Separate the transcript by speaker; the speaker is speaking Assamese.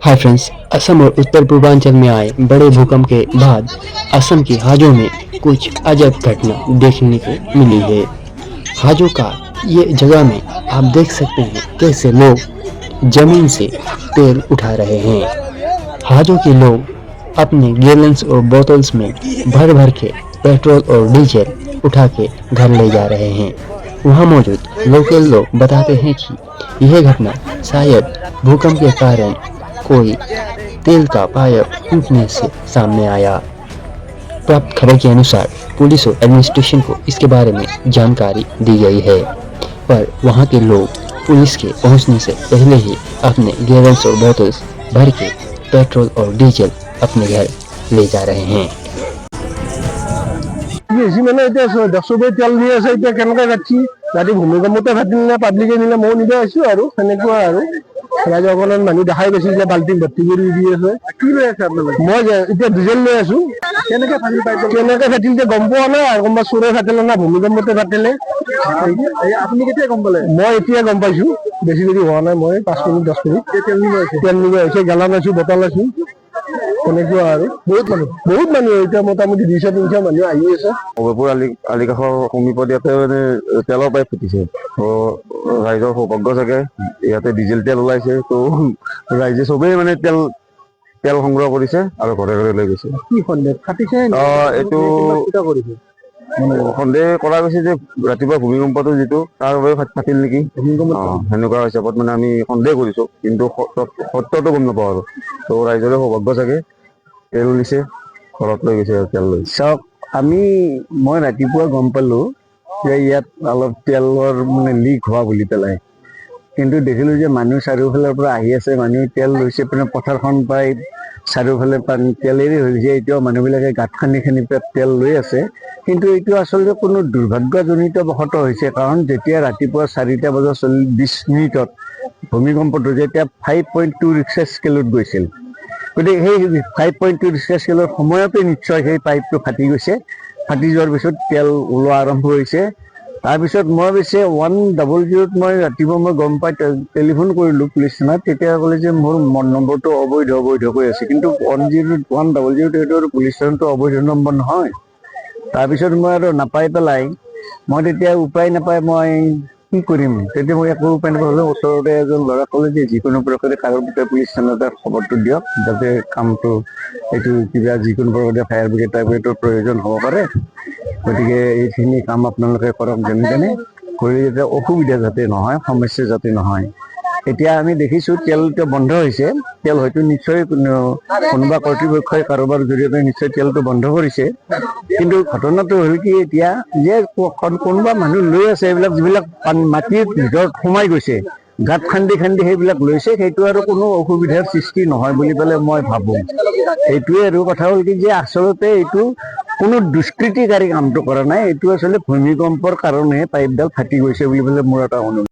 Speaker 1: हाय फ्रेंड्स, असम और उत्तर पूर्वांचल में आए बड़े भूकंप के बाद असम की हाजों में कुछ अजब घटना देखने को मिली है। हाजों का ये जगह में आप देख सकते हैं कैसे लोग जमीन से तेल उठा रहे हैं। हाजों के लोग अपने गैलन्स और बोतल्स में भर भर के पेट्रोल और डीजल उठा के घर ले जा रहे हैं। वहाँ मौजूद लोकल लोग बताते हैं कि यह घटना शायद भूकंप के कारण कोई तेल का पाइप टूटने से सामने आया। प्राप्त खबर के अनुसार पुलिस और एडमिनिस्ट्रेशन को इसके बारे में जानकारी दी गई है, पर वहां के लोग पुलिस के पहुंचने से पहले ही अपने गैलन्स और बोतल्स भर के पेट्रोल और डीजल अपने घर ले जा रहे हैं।
Speaker 2: মানে এতিয়া দহবে তেল নি আছে এতিয়া কেনেকৈ যাচ্ছি ৰাতি ভূমিকম্পতে ফাটিল নে পাব্লিকে নিলে ময়ো নিব আহিছো আৰু সেনেকুৱা আৰু ৰাইজে অকণমান মানুহ দেখাই গৈছে যে বাল্টিং ভৰ্তি কৰি দি আছে। কি লৈ আছে আপোনালোকে? মই এতিয়া ডিজেল লৈ আছো। কেনেকৈ ফাটিল যে গম পোৱা নাই আৰু কোনোবা চোৰে ফাটিলে না ভূমিকম্পতে ফাটিলে। আপুনি কেতিয়া গম পালে? মই এতিয়া গম পাইছো, বেছি দেৰি হোৱা নাই। মই 5 মিনিট 10 মিনিট তেল নিব আহিছে, গেলান আছো, বটল আছো, তেনেকুৱা আৰু বহুত মানুহ এতিয়া মোটামুটি 200-300 মানুহ আহি আছে।
Speaker 3: অবৈপুৰ আলি কাষৰ সমীপত ইয়াতে মানে তেলৰ পাইপ ফুটিছে। ৰাইজৰ সৌভাগ্য চাগে, ইয়াতে ডিজেল তেল ওলাইছে, তো ৰাইজে চবেই মানে তেল সংগ্ৰহ কৰিছে আৰু ঘৰে ঘৰে লৈ গৈছে।
Speaker 2: কি সন্দেহ ফাটিছে?
Speaker 3: এইটো সন্দেহ কৰা গৈছে যে ৰাতিপুৱা ভূমিকম্পটো যিটো তাৰ বাবে ফাটিল নেকি, সেনেকুৱা হিচাপত মানে আমি সন্দেহ কৰিছো, কিন্তু সত্যটো গম নাপাওঁ আৰু। তো ৰাইজৰে সৌভাগ্য চাগে, তেল নিছে, ঘৰত লৈ গৈছে তেল লৈ।
Speaker 2: চাওক, মই ৰাতিপুৱা গম পালো যে ইয়াত অলপ তেলৰ মানে লিক হোৱা বুলি পেলাই, কিন্তু দেখিলো যে মানুহ চাৰিওফালৰ পৰা আহি আছে, মানুহে তেল লৈছে, পথাৰখন পাই চাৰিওফালে পানী তেলেৰে হৈ গৈছে। এতিয়াও মানুহবিলাকে গাঁত খান্দি খান্দি তেল লৈ আছে, কিন্তু এইটো আচলতে কোনো দুৰ্ভাগ্যজনিত বশতঃ হৈছে। কাৰণ যেতিয়া ৰাতিপুৱা 4টা বজা 20 মিনিটত ভূমিকম্পটো যেতিয়া 5.2 ৰিক্টাৰ স্কেলত গৈছিল, গতিকে সেই 5.2 ৰিক্টাৰ স্কেলৰ সময়তে নিশ্চয় সেই পাইপটো ফাটি গৈছে। ফাটি যোৱাৰ পিছত তেল ওলোৱা আৰম্ভ হৈছে। তাৰপিছত মই অৱশ্যে 100 মই ৰাতিপুৱা গম পাই টেলিফোন কৰিলোঁ পুলিচ থানাত। তেতিয়া ক'লে যে মোৰ নম্বৰটো অবৈধ কৈ আছে, কিন্তু 100 সেইটো পুলিচ থানাটো অবৈধ নম্বৰ নহয়। তাৰপিছত মই আৰু নাপাই পেলাই মই তেতিয়া উপায় নাপাই মই কি কৰিম, তেতিয়া মই একো উপায় নাপাই ওচৰতে এজন ল'ৰা ক'লে যে যিকোনো প্ৰকাৰে কাৰোৰ পুলিচ থানাত খবৰটো দিয়ক, যাতে কামটো এইটো কিবা যিকোনো প্ৰকাৰে ফায়াৰ ব্ৰিগেড টাইপৰ প্ৰয়োজন হ'ব পাৰে, গতিকে এইখিনি কাম আপোনালোকে কৰক, যেনে তেনে কৰি যাতে অসুবিধা যাতে নহয়, সমস্যা যাতে নহয়। এতিয়া আমি দেখিছোঁ তেলটো বন্ধ হৈছে। তেল হয়তো নিশ্চয় কোনোবা কৰ্তৃপক্ষই কাৰোবাৰ জৰিয়তে নিশ্চয় তেলটো বন্ধ কৰিছে, কিন্তু ঘটনাটো হ'ল কি এতিয়া যে কোনোবা মানুহ লৈ আছে, এইবিলাক যিবিলাক মাটিৰ ভিতৰত সোমাই গৈছে, গাঁত খান্দি খান্দি সেইবিলাক লৈছে, সেইটো আৰু কোনো অসুবিধাৰ সৃষ্টি নহয় বুলি পেলাই মই ভাবোঁ। সেইটোৱে আৰু কথা হ'ল কি যে আচলতে এইটো কোনো দুষ্কৃতিকাৰী কামটো কৰা নাই, এইটো আচলতে ভূমিকম্পৰ কাৰণেহে পাইপডাল ফাটি গৈছে বুলি পেলাই মোৰ এটা অনুমান।